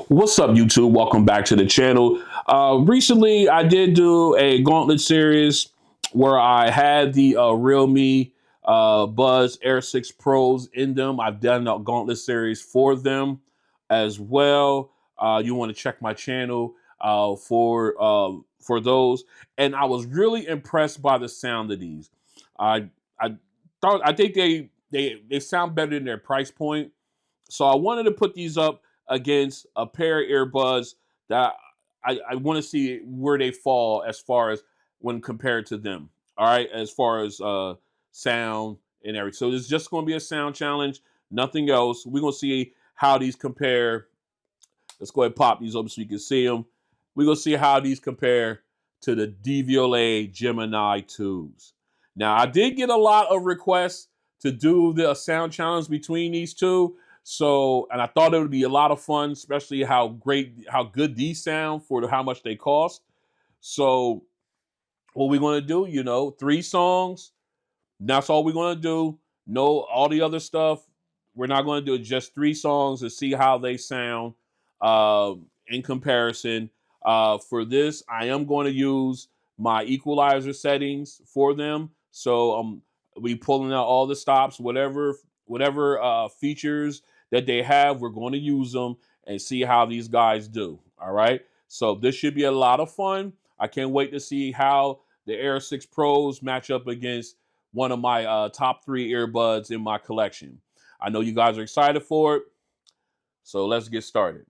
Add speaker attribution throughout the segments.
Speaker 1: What's up, YouTube? Welcome back to the channel. Recently, I did do a gauntlet series where I had the realme Buds Air 6 Pros in them. I've done a gauntlet series for them as well. You want to check my channel for those. And I was really impressed by the sound of these. I I think they sound better than their price point. So I wanted to put these up against a pair of earbuds that I want to see where they fall as far as when compared to them. All right, as far as sound and everything. So it's just going to be a sound challenge, nothing else. We're going to see how these compare. Let's go ahead and pop these open so you can see them. We're going to see how these compare to the Devialet Gemini 2s. Now, I did get a lot of requests to do the sound challenge between these two. So, and I thought it would be a lot of fun, especially how good these sound for how much they cost. So, what we're going to do, 3 songs. That's all we're going to do. No, all the other stuff, we're not going to do it. Just 3 songs to see how they sound in comparison. For this, I am going to use my equalizer settings for them. So, we pulling out all the stops, whatever features that they have, we're going to use them and see how these guys do. All right. So this should be a lot of fun. I can't wait to see how the Air 6 Pros match up against one of my top 3 earbuds in my collection. I know you guys are excited for it. So let's get started.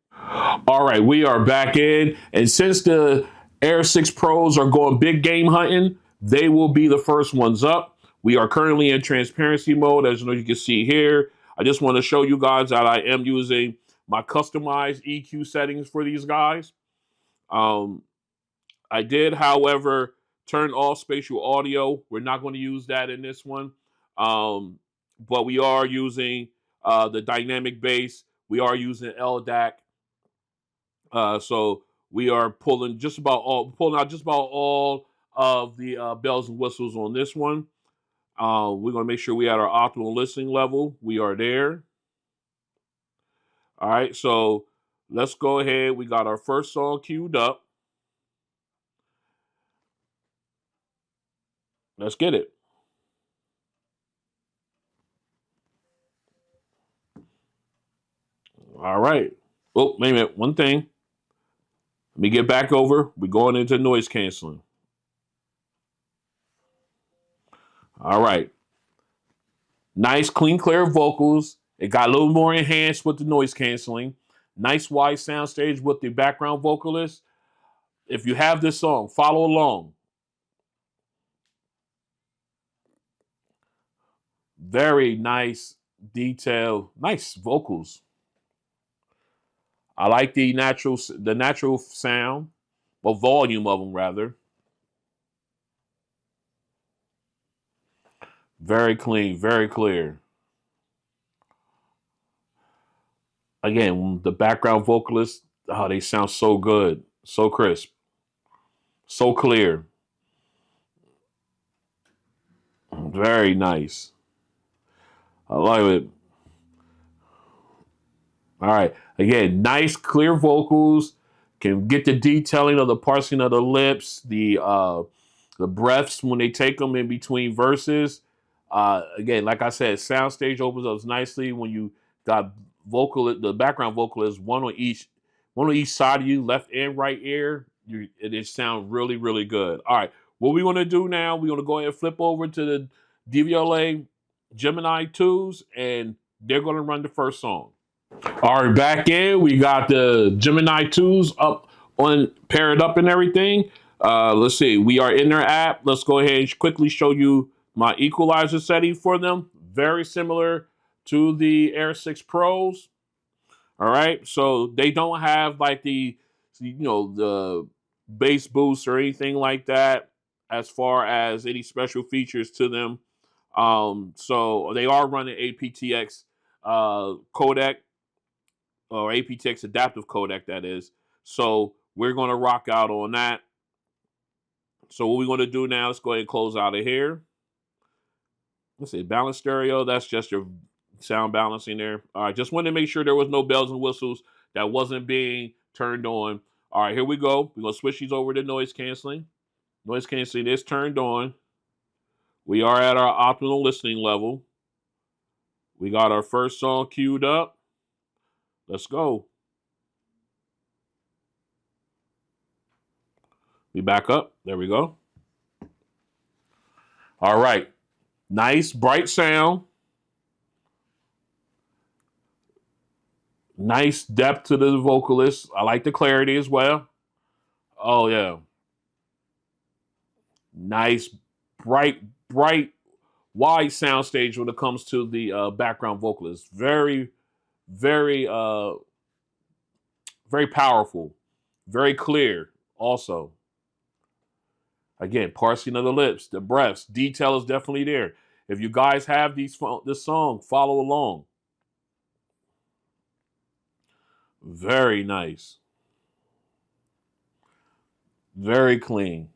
Speaker 1: All right, we are back in. And since the Air 6 Pros are going big game hunting, they will be the first ones up. We are currently in transparency mode, as you can see here. I just want to show you guys that I am using my customized EQ settings for these guys. I did, however, turn off spatial audio. We're not going to use that in this one. But we are using the dynamic bass. We are using LDAC. So we are pulling out just about all of the bells and whistles on this one. We're going to make sure we at our optimal listening level. We are there. All right, so let's go ahead. We got our first song queued up. Let's get it. All right. Oh, wait a minute. One thing. Let me get back over. We're going into noise canceling. All right. Nice, clean, clear vocals. It got a little more enhanced with the noise canceling. Nice wide soundstage with the background vocalist. If you have this song, follow along. Very nice, detailed, nice vocals. I like the natural sound, or volume of them rather. Very clean, very clear. Again, the background vocalists, oh, they sound so good, so crisp, so clear. Very nice. I like it. All right. Again, nice, clear vocals. Can get the detailing of the parsing of the lips, the breaths when they take them in between verses. Again, like I said, soundstage opens up nicely when you got the background vocalist, one on each side of you, left and right ear. It sounds really, really good. All right. What we want to do now, we're going to go ahead and flip over to the Devialet Gemini 2s, and they're going to run the first song. All right, back in. We got the Gemini 2s up paired up and everything. Let's see. We are in their app. Let's go ahead and quickly show you my equalizer setting for them. Very similar to the Air 6 Pros. All right. So they don't have like the bass boost or anything like that as far as any special features to them. So they are running aptX codec, or aptX adaptive codec, that is. So we're going to rock out on that. So what we're going to do now, let's go ahead and close out of here. Let's see, balance stereo. That's just your sound balancing there. All right, just wanted to make sure there was no bells and whistles that wasn't being turned on. All right, here we go. We're going to switch these over to noise canceling. Noise canceling is turned on. We are at our optimal listening level. We got our first song queued up. Let's go. We back up. There we go. All right. Nice, bright sound. Nice depth to the vocalist. I like the clarity as well. Oh, yeah. Nice, bright, wide soundstage when it comes to the background vocalist. Very, very, very powerful. Very clear also. Again, parsing of the lips, the breaths, detail is definitely there. If you guys have this song, follow along. Very nice. Very clean.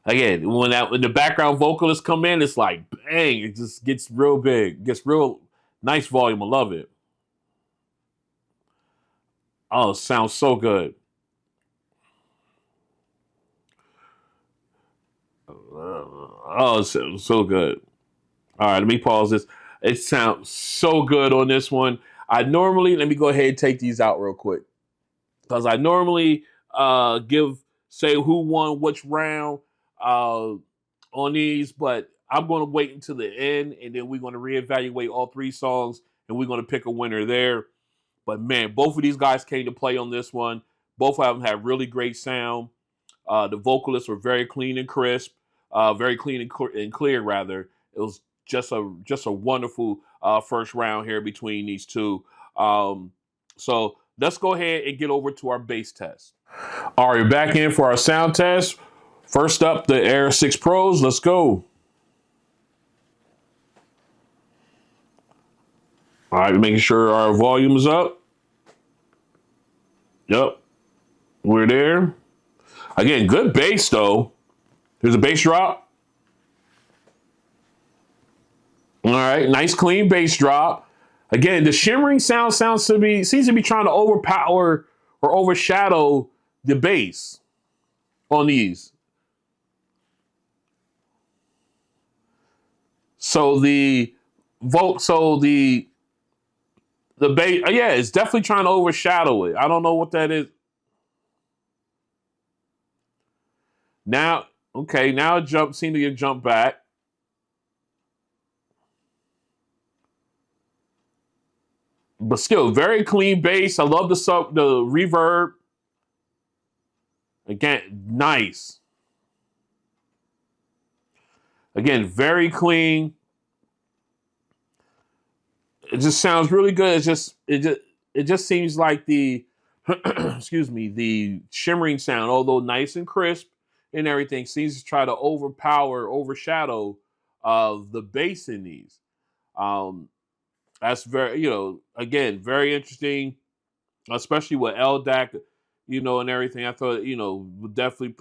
Speaker 1: Again, when the background vocalists come in, it's like bang, it just gets real big, gets real nice volume. I love it. Oh, it sounds so good. Oh, it's so good. All right, let me pause this. It sounds so good on this one. Let me go ahead and take these out real quick. Because I normally say who won which round on these, but I'm going to wait until the end, and then we're going to reevaluate all three songs, and we're going to pick a winner there. But man, both of these guys came to play on this one. Both of them had really great sound. The vocalists were very clean and crisp, very clean and clear rather. It was just a wonderful first round here between these two. So let's go ahead and get over to our bass test. All right, back in for our sound test. First up, the Air 6 Pros. Let's go. All right, making sure our volume is up. Yep, we're there. Again, good bass though. There's a bass drop. All right, nice clean bass drop. Again, the shimmering sound seems to be trying to overpower or overshadow the bass on these. So the bass, yeah, it's definitely trying to overshadow it. I don't know what that is. Now, okay, now it seemed to get jumped back. But still, very clean bass. I love the reverb. Again, nice. Again, very clean. It just sounds really good. It just seems like the excuse me, the shimmering sound, although nice and crisp and everything, seems to try to overshadow the bass in these. That's very, again, very interesting, especially with LDAC, and everything. I thought, would definitely,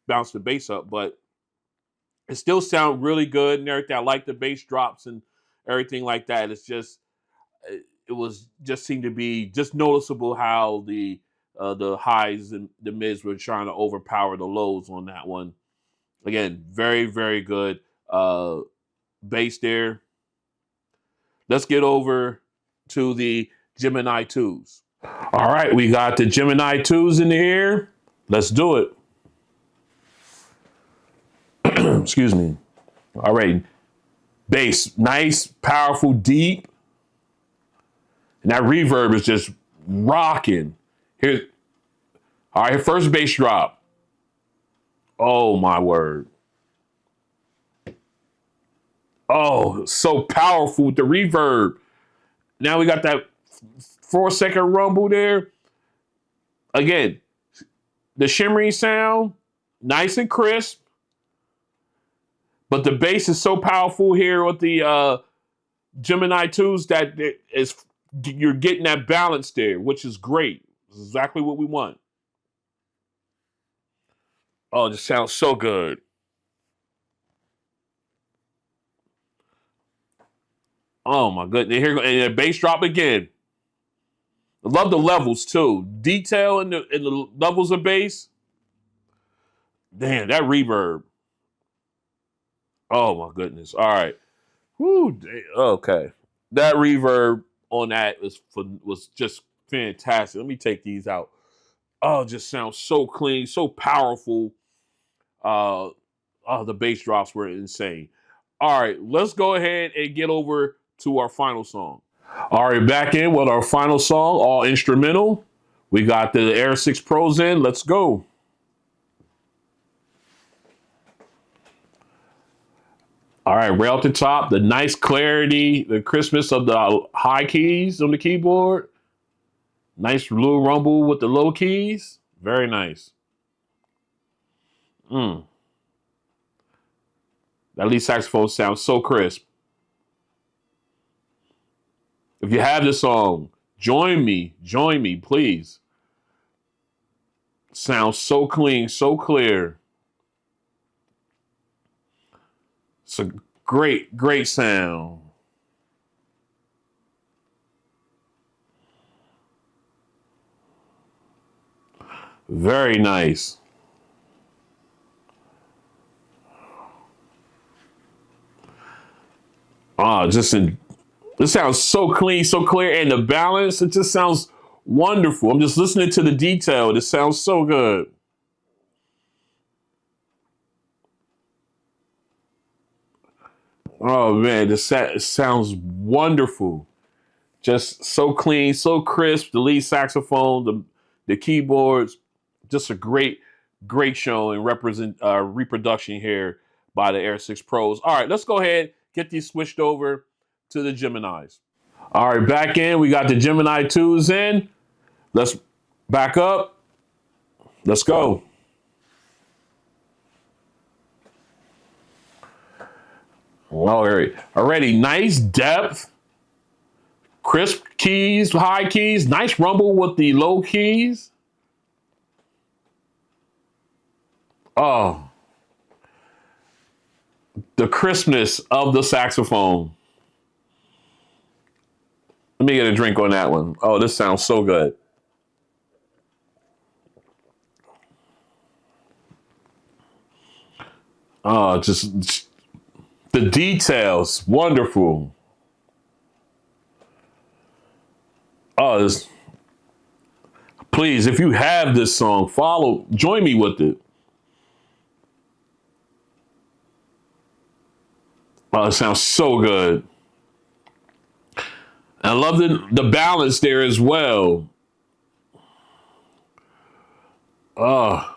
Speaker 1: bounce the bass up, but it still sounds really good and everything. I like the bass drops and everything like that. It's just, it was just seemed to be just noticeable how the highs and the mids were trying to overpower the lows on that one. Again, very, very good bass there. Let's get over to the Gemini 2s. All right, we got the Gemini 2s in the air. Let's do it. Excuse me. All right. Bass, nice, powerful, deep. And that reverb is just rocking. Here, all right, first bass drop. Oh, my word. Oh, so powerful with the reverb. Now we got that 4-second rumble there. Again, the shimmering sound, nice and crisp. But the bass is so powerful here with the Gemini 2s that you're getting that balance there, which is great. This is exactly what we want. Oh, it just sounds so good. Oh my goodness. Here, and the bass drop again. I love the levels too. Detail in the levels of bass. Damn, that reverb. Oh my goodness. All right. Whew, okay. That reverb on that was just fantastic. Let me take these out. Oh, it just sounds so clean, so powerful. Uh, oh, the bass drops were insane. All right, let's go ahead and get over to our final song. All right, back in with our final song, all instrumental. We got the Air 6 Pros in. Let's go. All right, right off the top, the nice clarity, the crispness of the high keys on the keyboard. Nice little rumble with the low keys. Very nice. Mm. That lead saxophone sounds so crisp. If you have this song, join me, please. Sounds so clean, so clear. It's a great sound. Very nice. Ah, this sounds so clean, so clear, and the balance, it just sounds wonderful. I'm just listening to the detail. It sounds so good. Oh man, it sounds wonderful. Just so clean, so crisp. The lead saxophone, the keyboards, just a great show and reproduction here by the Air 6 Pros. All right, let's go ahead, get these switched over to the Geminis. All right, back in. We got the Gemini 2s in. Let's back up. Let's go. Already nice depth, crisp keys, high keys, nice rumble with the low keys. Oh, the crispness of the saxophone. Let me get a drink on that one. Oh, this sounds so good. Oh, just the details, wonderful. Oh, please, if you have this song, join me with it. Oh, it sounds so good. I love the balance there as well. Oh,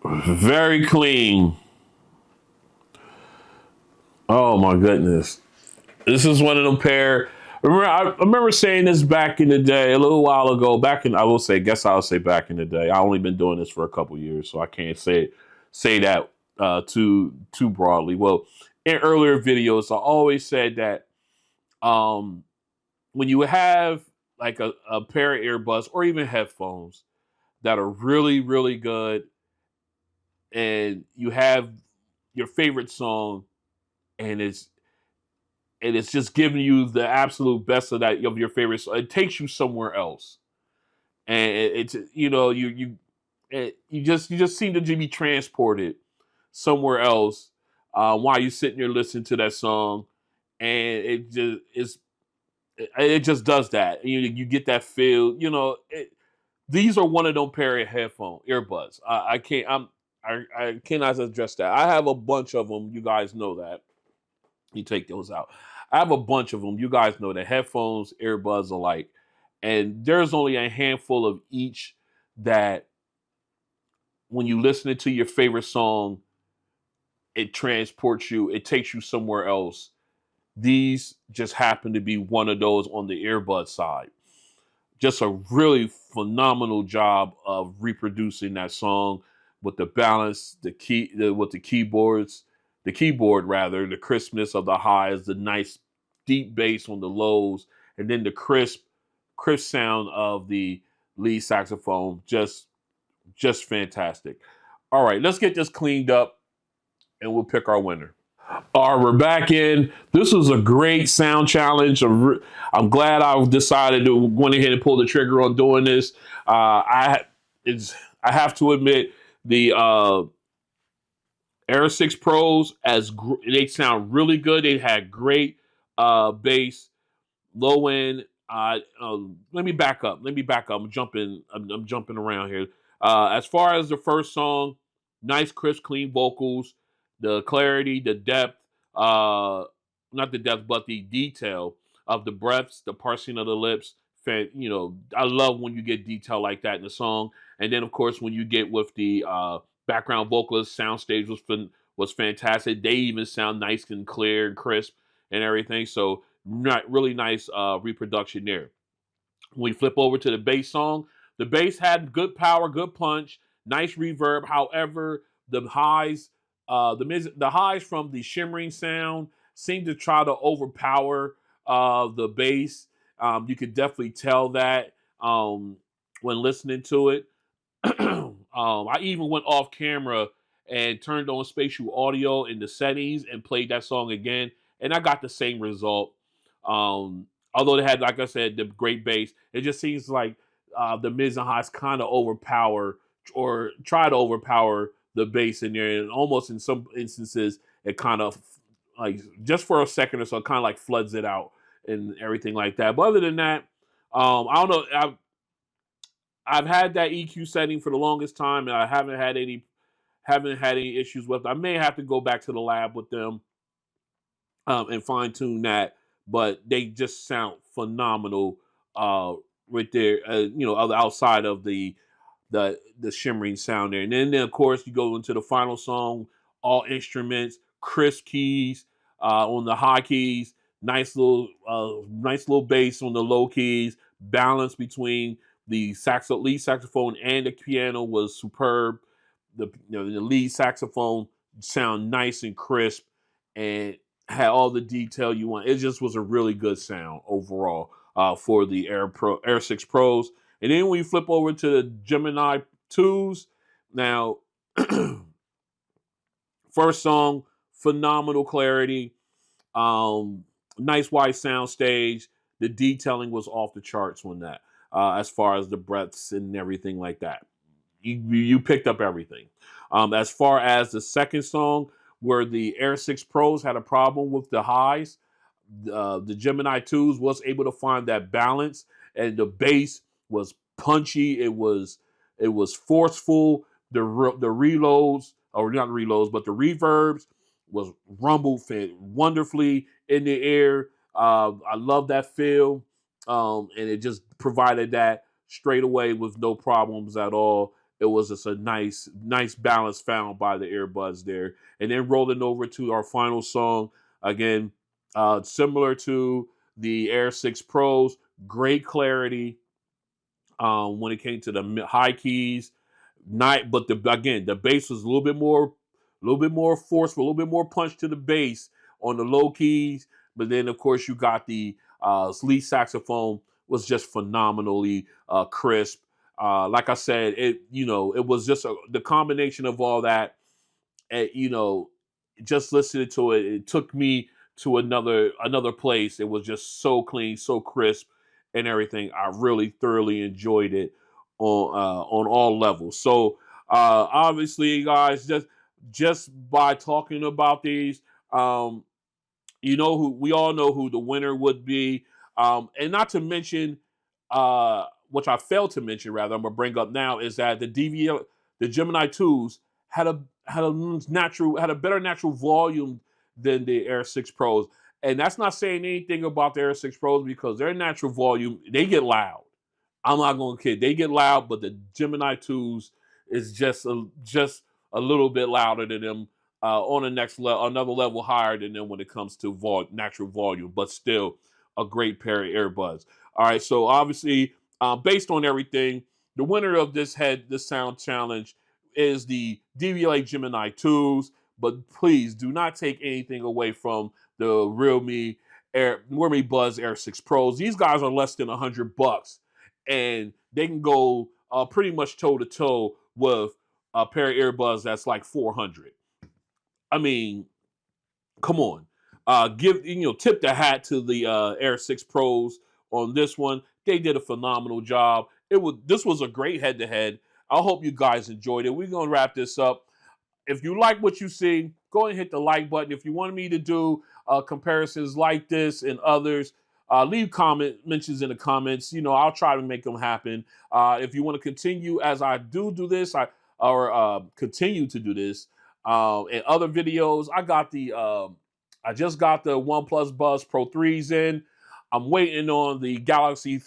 Speaker 1: very clean. Oh my goodness. This is one of them pair. I remember saying this back in the day, a little while ago. I'll say back in the day. I only been doing this for a couple years, so I can't say that too broadly. Well, in earlier videos, I always said that um, when you have like a pair of earbuds or even headphones that are really good, and you have your favorite song, and it's just giving you the absolute best of your favorite song. It takes you somewhere else, and it's you just seem to be transported somewhere else while you're sitting there listening to that song, and it just does that. You get that feel. These are one of them pair of earbuds. I cannot address that. I have a bunch of them. You guys know that. You take those out. I have a bunch of them. You guys know that headphones, earbuds alike, and there's only a handful of each that when you listen to your favorite song, it transports you. It takes you somewhere else. These just happen to be one of those on the earbud side. Just a really phenomenal job of reproducing that song with the balance, with the keyboard rather, the crispness of the highs, the nice deep bass on the lows, and then the crisp sound of the lead saxophone. Just fantastic. All right, let's get this cleaned up and we'll pick our winner. All right, we're back in. This was a great sound challenge. I'm glad I decided to went ahead and pull the trigger on doing this. It's I have to admit the Air 6 Pros they sound really good. They had great bass, low end. Let me back up. Let me back up. I'm jumping around here. As far as the first song, nice, crisp, clean vocals, the clarity, the depth. Not the depth, but the detail of the breaths, the parsing of the lips. I love when you get detail like that in the song. And then, of course, when you get with the background vocalist, soundstage was fantastic. They even sound nice and clear and crisp and everything. So not really nice reproduction there. When we flip over to the bass song, the bass had good power, good punch, nice reverb. However, the highs from the shimmering sound seemed to try to overpower the bass. You could definitely tell that when listening to it. I even went off camera and turned on spatial audio in the settings and played that song again, and I got the same result. Although they had, like I said, the great bass, it just seems like the mids and highs kind of overpower or try to overpower the bass in there, and almost in some instances it kind of like just for a second or so, kind of like floods it out and everything like that. But other than that, I don't know. I've had that EQ setting for the longest time, and I haven't had any issues with it. I may have to go back to the lab with them and fine tune that, but they just sound phenomenal right there. Outside of the shimmering sound there, and then of course you go into the final song, all instruments, crisp keys on the high keys, nice little bass on the low keys, balance between the lead saxophone and the piano was superb. The lead saxophone sound nice and crisp and had all the detail you want. It just was a really good sound overall for the Air 6 Pros. And then when you flip over to the Gemini 2s, now first song, phenomenal clarity, um, nice wide sound stage. The detailing was off the charts on that, as far as the breaths and everything like that. You picked up everything. As far as the second song, where the Air 6 Pros had a problem with the highs, the Gemini 2s was able to find that balance, and the bass was punchy. It was forceful. The reloads, or not reloads, but the reverbs was rumbled wonderfully in the air. I love that feel, and it just provided that straight away with no problems at all. It was just a nice balance found by the earbuds there. And then rolling over to our final song again, similar to the Air 6 Pros, great clarity when it came to the high keys. But the bass was a little bit more forceful, a little bit more punch to the bass on the low keys. But then, of course, you got the lead saxophone was just phenomenally crisp. Like I said, it was just the combination of all that. And, just listening to it, it took me to another place. It was just so clean, so crisp, and everything. I really thoroughly enjoyed it on all levels. So obviously, guys, just by talking about these, um, who we all know who the winner would be, and not to mention, which I failed to mention, rather, I'm gonna bring up now is that the Gemini 2s had a better natural volume than the Air 6 Pros, and that's not saying anything about the Air 6 Pros because their natural volume they get loud. I'm not gonna kid, they get loud, but the Gemini 2s is just a little bit louder than them on the next level, another level higher than them when it comes to natural volume, but still a great pair of earbuds. All right, so obviously, based on everything, the winner of this sound challenge is the Devialet Gemini 2s. But please do not take anything away from the realme Buds Air 6 Pros. These guys are less than $100, and they can go pretty much toe to toe with a pair of earbuds that's like 400. I mean, Come on. Tip the hat to the Air 6 Pros on this one. They did a phenomenal job. This was a great head to head. I hope you guys enjoyed it. We're gonna wrap this up. If you like what you see, go ahead and hit the like button. If you want me to do comparisons like this and others, leave mentions in the comments. I'll try to make them happen. If you want to continue as I do this, continue to do this and other videos, I just got the OnePlus Buds Pro 3s in. I'm waiting on the Galaxy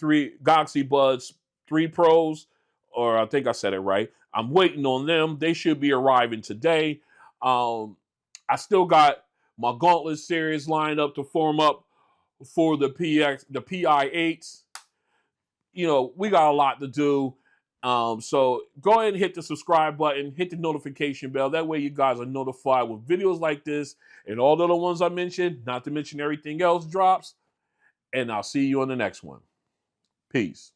Speaker 1: Buds 3 Pros, or I think I said it right. I'm waiting on them. They should be arriving today. I still got my Gauntlet series lined up to form up for the PI8s. We got a lot to do. So go ahead and hit the subscribe button, hit the notification bell. That way you guys are notified with videos like this and all the other ones I mentioned, not to mention everything else drops. And I'll see you on the next one. Peace.